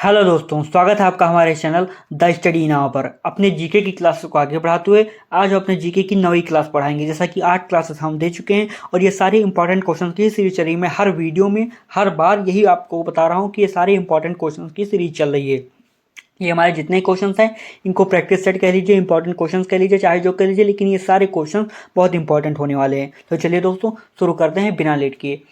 Hello दोस्तों, स्वागत है आपका हमारे चैनल द स्टडी नाउ पर। अपने जीके की क्लास को आगे बढ़ाते हुए आज हम अपने जीके की नवी क्लास पढ़ाएंगे। जैसा कि 8 क्लासेस हम दे चुके हैं और ये सारे इंपॉर्टेंट क्वेश्चन की सीरीज चल रही है। मैं हर वीडियो में हर बार यही आपको बता रहा हूँ कि ये सारे इंपॉर्टेंट क्वेश्चन की सीरीज चल रही है। ये हमारे जितने क्वेश्चंस हैं इनको प्रैक्टिस सेट कह लीजिए, इंपॉर्टेंट क्वेश्चंस कह लीजिए, चाहे जो कह लीजिए, लेकिन ये सारे क्वेश्चन बहुत इंपॉर्टेंट होने वाले हैं। तो चलिए दोस्तों शुरू करते हैं बिना लेट किए।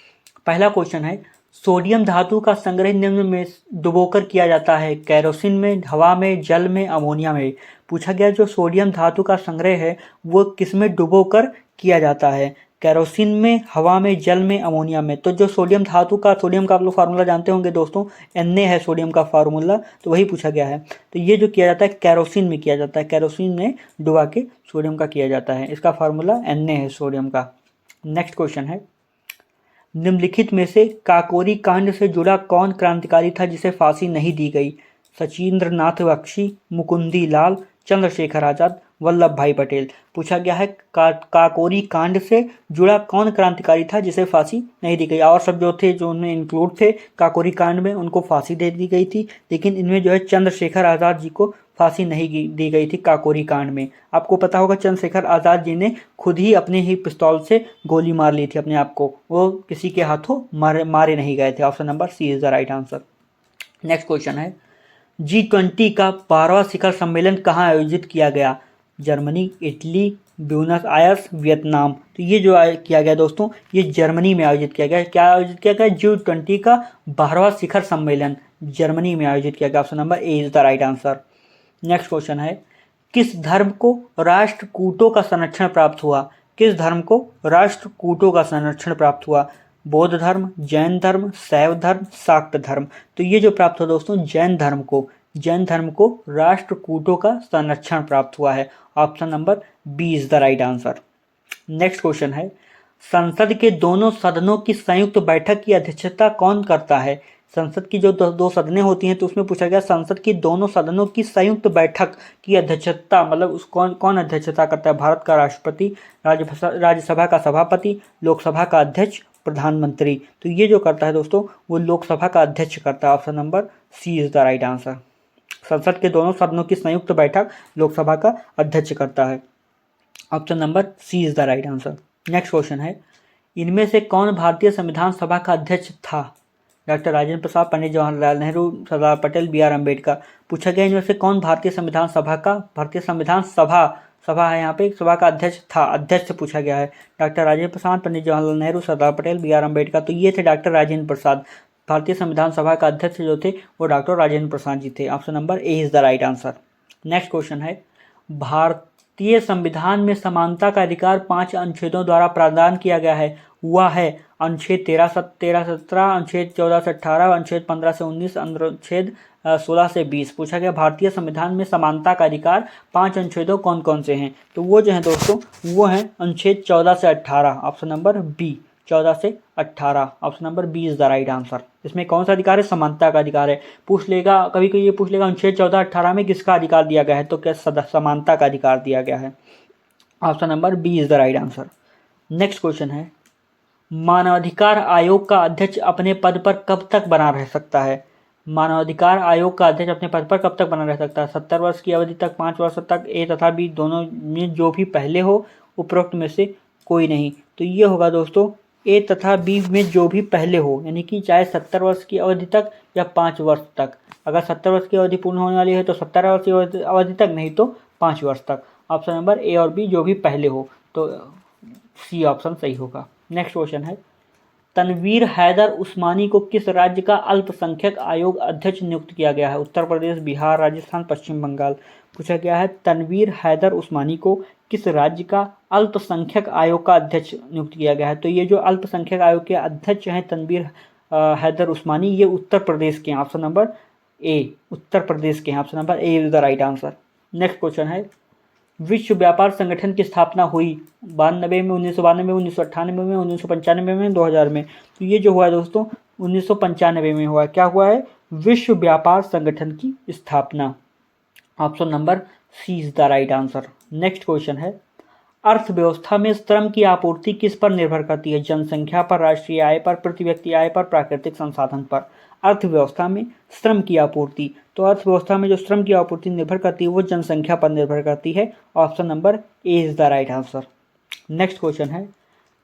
पहला क्वेश्चन है, सोडियम धातु का संग्रह निम्न में डुबोकर किया जाता है? केरोसिन में, हवा में, जल में, अमोनिया में। पूछा गया जो सोडियम धातु का संग्रह है वो किसमें डुबोकर किया जाता है? केरोसिन में, हवा में, जल में, अमोनिया में। तो जो सोडियम धातु का, सोडियम का आप लोग फार्मूला जानते होंगे दोस्तों, Na है सोडियम का फार्मूला, तो वही पूछा गया है। तो ये जो किया जाता है केरोसिन में किया जाता है, केरोसिन में डुबा के सोडियम का किया जाता है। इसका फार्मूला Na है सोडियम का। नेक्स्ट क्वेश्चन है, निम्नलिखित में से काकोरी कांड से जुड़ा कौन क्रांतिकारी था जिसे फांसी नहीं दी गई? सचिंद्र नाथ बख्शी, मुकुंदी लाल, चंद्रशेखर आजाद, वल्लभ भाई पटेल। पूछा गया है काकोरी कांड से जुड़ा कौन क्रांतिकारी था जिसे फांसी नहीं दी गई। और सब जो थे, जो उनमें इंक्लूड थे काकोरी कांड में, उनको फांसी दे दी गई थी, लेकिन इनमें जो है चंद्रशेखर आजाद जी को फांसी नहीं दी गई थी काकोरी कांड में। आपको पता होगा चंद्रशेखर आजाद जी ने खुद ही अपने ही पिस्तौल से गोली मार ली थी अपने आप को, वो किसी के हाथों मारे नहीं गए थे। Option number C is the right answer. Next question है, G20 का 12वां शिखर सम्मेलन कहाँ आयोजित किया गया? Germany, Italy, Buenos Aires, Vietnam. तो ये जो किया गया दोस्तों, ये जर्मनी में आयोजित किया गया। क्या आयोजित किया गया? G20 का 12वां शिखर सम्मेलन जर्मनी में आयोजित किया गया। Option number A is the right answer. Next question है, किस धर्म को राष्ट्रकूटों का संरक्षण प्राप्त हुआ? किस धर्म को राष्ट्रकूटों का संरक्षण प्राप्त हुआ? बौद्ध धर्म, जैन धर्म, शैव धर्म, शाक्त धर्म। तो ये जो प्राप्त हुआ दोस्तों, जैन धर्म को राष्ट्रकूटों का संरक्षण प्राप्त हुआ है। Option number B is the right answer. Next question है, संसद के दोनों सदनों की संयुक्त बैठक की अध्यक्षता कौन करता है? संसद की जो दो सदनें होती हैं, तो उसमें पूछा गया संसद की दोनों सदनों की संयुक्त बैठक की अध्यक्षता, मतलब उस कौन अध्यक्षता करता है? भारत का राष्ट्रपति, राज्यसभा का सभापति, लोकसभा का अध्यक्ष, प्रधानमंत्री। तो ये जो करता है दोस्तों, वो लोकसभा का अध्यक्ष करता है। Option number C is the right answer. संसद के दोनों सदनों की संयुक्त बैठक लोकसभा का अध्यक्ष करता है। Option number C is the right answer. Next question है, इनमें से कौन भारतीय संविधान सभा का अध्यक्ष था? Doctor Rajendra Prasad, Pandit Jawaharlal Nehru, Sardar Patel, B.R. अम्बेडकर। पूछा गया इनमें से कौन भारतीय संविधान सभा है, यहाँ पे सभा का अध्यक्ष था, अध्यक्ष पूछा गया है। Doctor Rajendra Prasad, Pandit Jawaharlal Nehru, Sardar Patel, B.R. अम्बेडकर। तो ये थे डॉक्टर राजेंद्र प्रसाद। भारतीय संविधान सभा का अध्यक्ष जो थे वो डॉक्टर राजेंद्र प्रसाद जी थे। Option number A is the right answer. Next question है, भारतीय संविधान में समानता का अधिकार 5 अनुच्छेदों द्वारा प्रदान किया गया है। हुआ है अनुच्छेद 13-17, अनुच्छेद 14 से 18, अनुच्छेद 15 से 19, अनुच्छेद 16 से 20। पूछा गया भारतीय संविधान में समानता का अधिकार 5 अनुच्छेदों कौन कौन से हैं? तो वो जो है दोस्तों, वो हैं अनुच्छेद 14 से 18। ऑप्शन नंबर बी, 14 से 18। Option number B is the right answer. इसमें कौन सा अधिकार है? समानता का अधिकार है। पूछ लेगा कभी कभी, ये पूछ लेगा अनुच्छेद 14-18 में किसका अधिकार दिया गया है? तो क्या समानता का अधिकार दिया गया है। Option number B is the right answer. Next question है, मानवाधिकार आयोग का अध्यक्ष अपने पद पर कब तक बना रह सकता है? मानवाधिकार आयोग का अध्यक्ष अपने पद पर कब तक बना रह सकता है? 70 वर्ष की अवधि तक, 5 वर्ष तक, ए तथा बी दोनों में जो भी पहले हो, उपरोक्त में से कोई नहीं। तो ये होगा दोस्तों ए तथा बी में जो भी पहले हो, यानी कि चाहे 70 वर्ष की अवधि तक या 5 वर्ष तक। अगर 70 वर्ष की अवधि पूर्ण होने वाली है तो 70 वर्ष की अवधि तक, नहीं तो 5 वर्ष तक। ऑप्शन नंबर ए और बी जो भी पहले हो, तो सी ऑप्शन सही होगा। नेक्स्ट क्वेश्चन है, तनवीर हैदर उस्मानी को किस राज्य का अल्पसंख्यक आयोग अध्यक्ष नियुक्त किया गया है? उत्तर प्रदेश, बिहार, राजस्थान, पश्चिम बंगाल। पूछा गया है तनवीर हैदर उस्मानी को किस राज्य का अल्पसंख्यक आयोग का अध्यक्ष नियुक्त किया गया है? तो ये जो अल्पसंख्यक आयोग के अध्यक्ष हैं तनवीर हैदर उस्मानी, ये उत्तर प्रदेश के हैं। Option number A, Uttar Pradesh के हैं। Option number A is the right answer. Next question है, विश्व व्यापार संगठन की स्थापना हुई 92 में, 1992 में, 1998 में, 1995 में, 2000 में। तो ये जो हुआ है दोस्तों 1995 में हुआ है। क्या हुआ है? विश्व व्यापार संगठन की स्थापना। Option number C is the right answer. Next question है, अर्थव्यवस्था में श्रम की आपूर्ति किस पर निर्भर करती है? जनसंख्या पर, राष्ट्रीय आय पर, प्रति व्यक्ति आय पर, प्राकृतिक संसाधन पर। अर्थव्यवस्था में श्रम की आपूर्ति। तो अर्थव्यवस्था में जो श्रम की आपूर्ति निर्भर करती है वो जनसंख्या पर निर्भर करती है। Option number A is the right answer. Next question है,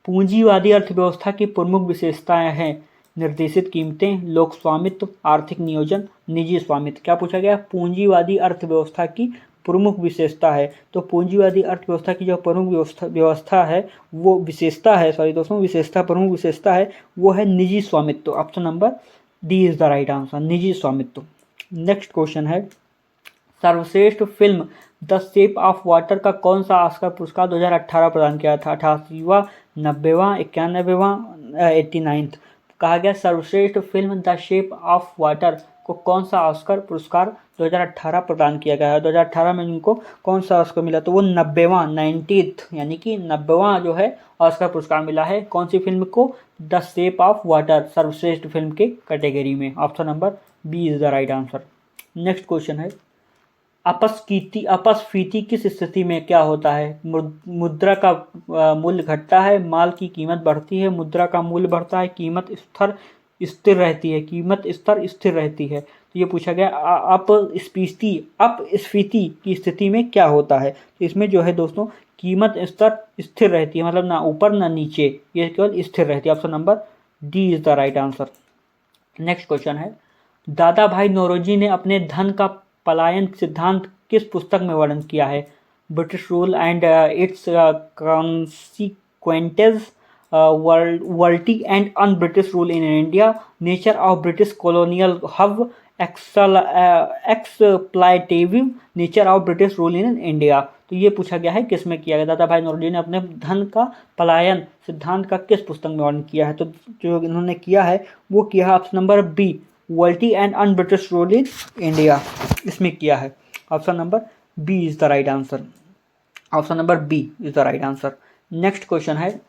पूंजीवादी अर्थव्यवस्था की प्रमुख विशेषताएं हैं निर्देशित कीमतें, लोक स्वामित्व, आर्थिक नियोजन, निजी स्वामित्व। क्या पूछा गया? पूंजीवादी अर्थव्यवस्था की प्रमुख विशेषता है। तो पूंजीवादी अर्थव्यवस्था की जो प्रमुख व्यवस्था है वो विशेषता है, सॉरी दोस्तों, विशेषता, प्रमुख विशेषता है वो है निजी स्वामित्व। Option number D is the right answer, निजी स्वामित्व। नेक्स्ट क्वेश्चन है, सर्वश्रेष्ठ film the shape of water का कौन सा ऑस्कर पुरस्कार 2018 प्रदान किया था? 88वां, 90वां, 91वां, 89th। कहा गया सर्वश्रेष्ठ film the shape of water को कौन सा ऑस्कर पुरस्कार 2018 प्रदान किया गया है? 2018 में इनको कौन सा ऑस्कर मिला? तो वो 90वां, 90th, यानी कि 90वां जो है ऑस्कर पुरस्कार मिला है। कौन सी फिल्म को? द शेप ऑफ वाटर, सर्वश्रेष्ठ फिल्म के कैटेगरी में। Option number B is the right answer. Next question है, अपस्फीति किस स्थिति में क्या होता है? मुद्रा का मूल्य घटता है, माल की कीमत बढ़ती है, मुद्रा का मूल्य बढ़ता है, कीमत स्थिर रहती है, कीमत स्थिर रहती है। तो ये पूछा गया अपस्फीति की स्थिति में क्या होता है? तो इसमें जो है दोस्तों कीमत स्थिर रहती है, मतलब ना ऊपर ना नीचे, ये केवल स्थिर रहती है। Option number D is the right answer. Next question है, दादा भाई नौरोजी ने अपने धन का पलायन सिद्धांत किस पुस्तक में वर्णन किया है? British rule and its consequences, poverty and un British rule in India, nature of British colonial hub, exploitative nature of British rule in India. तो ये पूछा गया है किस में किया गया? दादा भाई नौरोजी ने अपने धन का पलायन सिद्धांत का किस पुस्तक में वर्णन किया है? तो जो इन्होंने किया है वो किया है option number B, poverty and un British rule in India, इसमें किया है। Option number B is the right answer. Option number B is the right answer. Next question है,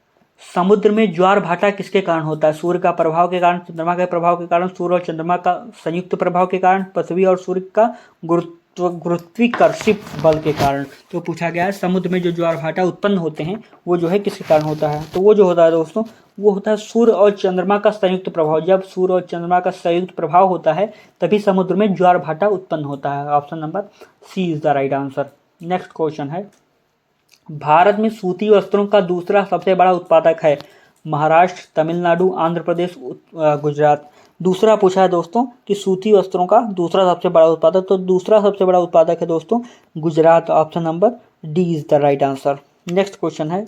समुद्र में ज्वार भाटा किसके कारण होता है? सूर्य का प्रभाव के कारण, चंद्रमा के प्रभाव के कारण, सूर्य और चंद्रमा का संयुक्त प्रभाव के कारण, पृथ्वी और सूर्य का गुरुत्वाकर्षण बल के कारण। तो पूछा गया है समुद्र में जो ज्वार भाटा उत्पन्न होते हैं वो जो है किसके कारण होता है? तो वो जो होता है दोस्तों वो होता है सूर्य और चंद्रमा का संयुक्त प्रभाव। जब सूर्य और चंद्रमा का संयुक्त प्रभाव होता है तभी समुद्र में ज्वार भाटा उत्पन्न होता है। Option number C is the right answer. Next question है, भारत में सूती वस्त्रों का दूसरा सबसे बड़ा उत्पादक है? महाराष्ट्र, तमिलनाडु, आंध्र प्रदेश, गुजरात। दूसरा पूछा है दोस्तों कि सूती वस्त्रों का दूसरा सबसे बड़ा उत्पादक, तो दूसरा सबसे बड़ा उत्पादक है दोस्तों Gujarat. Option number D is the right answer. Next question है,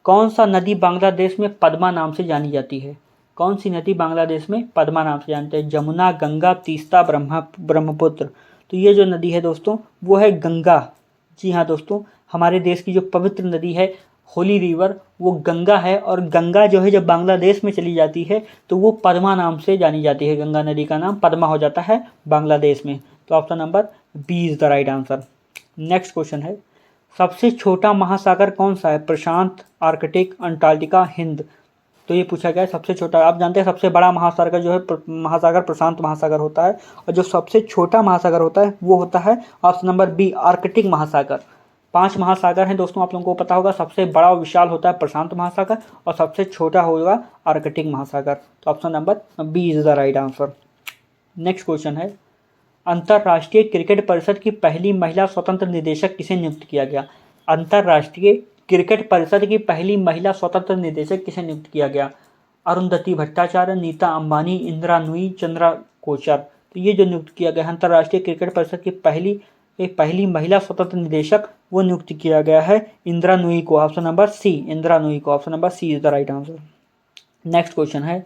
कौन सा नदी बांग्लादेश में पद्मा नाम से जानी जाती है? कौन सी नदी बांग्लादेश में पद्मा नाम से जानते हैं? जमुना, गंगा, तीस्ता, ब्रह्मपुत्र। तो ये जो नदी है दोस्तों वो है गंगा। जी हाँ दोस्तों, हमारे देश की जो पवित्र नदी है, होली रिवर, वो गंगा है। और गंगा जो है जब बांग्लादेश में चली जाती है तो वो पद्मा नाम से जानी जाती है। गंगा नदी का नाम पद्मा हो जाता है बांग्लादेश में। तो option number B is the right answer. Next question है, सबसे छोटा महासागर कौन सा है? प्रशांत, आर्कटिक, अंटार्कटिका, हिंद। तो ये पूछा गया है सबसे छोटा। आप जानते हैं सबसे बड़ा महासागर जो है महासागर प्रशांत महासागर होता है, और जो सबसे छोटा महासागर होता है वो होता है ऑप्शन नंबर बी, आर्कटिक महासागर। 5 महासागर हैं दोस्तों, आप लोगों को पता होगा। सबसे बड़ा और विशाल होता है प्रशांत महासागर और सबसे छोटा होगा आर्कटिक महासागर। तो option number B is the right answer. Next question है, अंतर्राष्ट्रीय क्रिकेट परिषद की पहली महिला स्वतंत्र निदेशक किसे नियुक्त किया गया? अंतर्राष्ट्रीय क्रिकेट परिषद की पहली महिला स्वतंत्र निदेशक किसे नियुक्त किया गया? अरुंधति भट्टाचार्य, नीता अंबानी, इंदिरा नूई, चंद्रा कोचर। तो ये जो नियुक्त किया गया अंतर्राष्ट्रीय क्रिकेट परिषद की पहली महिला स्वतंत्र निदेशक वो नियुक्त किया गया है इंदिरा नूई को। Option number C, Indira Nooyi को। Option number C is the right answer. Next question है,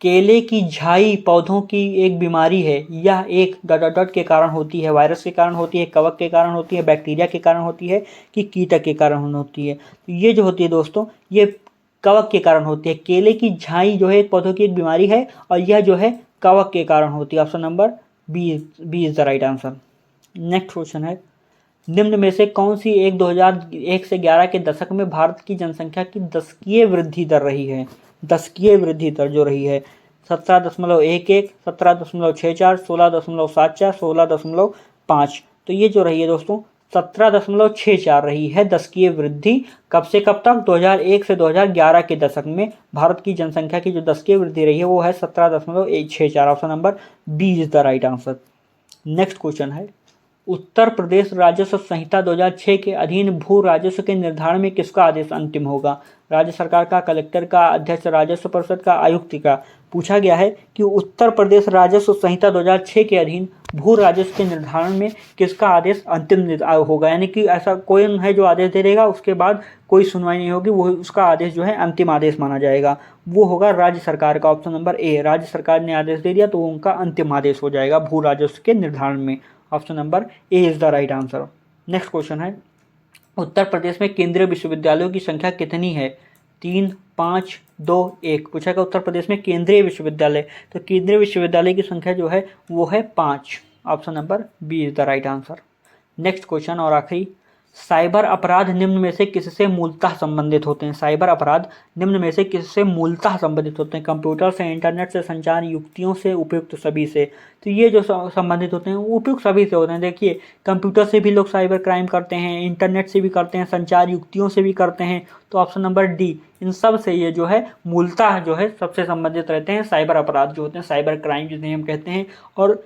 केले की झाई पौधों की एक बीमारी है, यह एक डॉट के कारण होती है, वायरस के कारण होती है, कवक के कारण होती है, बैक्टीरिया के कारण होती है कि कीटक के कारण होती है? तो ये जो होती है दोस्तों ये कवक के कारण होती है। केले की झाई जो है एक पौधों की एक बीमारी है और यह जो है कवक के कारण होती है। Option number B is the right answer. Next question है, निम्न में से कौन सी एक 2001 से 11 के दशक में भारत की जनसंख्या की दशकीय वृद्धि दर रही है? दशकीय वृद्धि दर जो रही है 17.11, 17.64, 16.74, 16.5। तो ये जो रही है दोस्तों 17.64 रही है दशकीय वृद्धि। कब से कब तक? 2001 से 2011 के दशक में भारत की जनसंख्या की जो दशकीय वृद्धि रही है वो है 17.64। Option number B is the right answer. Next question है, उत्तर प्रदेश राजस्व संहिता 2006 के अधीन भू राजस्व के निर्धारण में किसका आदेश अंतिम होगा? राज्य सरकार का, कलेक्टर का, अध्यक्ष राजस्व परिषद का, आयुक्त का। पूछा गया है कि उत्तर प्रदेश राजस्व संहिता 2006 के अधीन भू राजस्व के निर्धारण में किसका आदेश अंतिम होगा, यानी कि ऐसा कोई है जो आदेश दे देगा उसके बाद कोई सुनवाई नहीं होगी, वो उसका आदेश जो है अंतिम आदेश माना जाएगा, वो होगा राज्य सरकार का। ऑप्शन नंबर ए, राज्य सरकार ने आदेश दे दिया तो उनका अंतिम आदेश हो जाएगा भू राजस्व के निर्धारण में। Option number A is the right answer. Next question है, उत्तर प्रदेश में केंद्रीय विश्वविद्यालयों की संख्या कितनी है? 3, 5, 2, 1। पूछा गया उत्तर प्रदेश में केंद्रीय विश्वविद्यालय, तो केंद्रीय विश्वविद्यालय की संख्या जो है वो है 5। Option number B is the right answer. Next question और आखिरी, साइबर अपराध निम्न में से किससे मूलतः संबंधित होते हैं? साइबर अपराध निम्न में से किससे मूलतः संबंधित होते हैं? कंप्यूटर से, इंटरनेट से, संचार युक्तियों से, उपयुक्त सभी से। तो ये जो संबंधित होते हैं उपयुक्त सभी से होते हैं। देखिए, कंप्यूटर से भी लोग साइबर क्राइम करते हैं, इंटरनेट से भी करते हैं, संचार युक्तियों से भी करते हैं। तो ऑप्शन नंबर डी, इन सब से ये जो है मूलतः जो है सबसे संबंधित रहते हैं साइबर अपराध जो होते हैं, साइबर क्राइम जिन्हें हम कहते हैं। और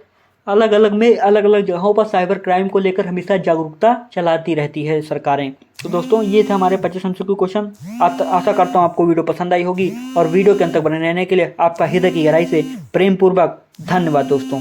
अलग अलग जगहों पर साइबर क्राइम को लेकर हमेशा जागरूकता चलाती रहती है सरकारें। तो दोस्तों ये थे हमारे 25 MCQ क्वेश्चन। आशा करता हूँ आपको वीडियो पसंद आई होगी और वीडियो के अंत तक बने रहने के लिए आपका हृदय की गहराई से प्रेम पूर्वक धन्यवाद दोस्तों।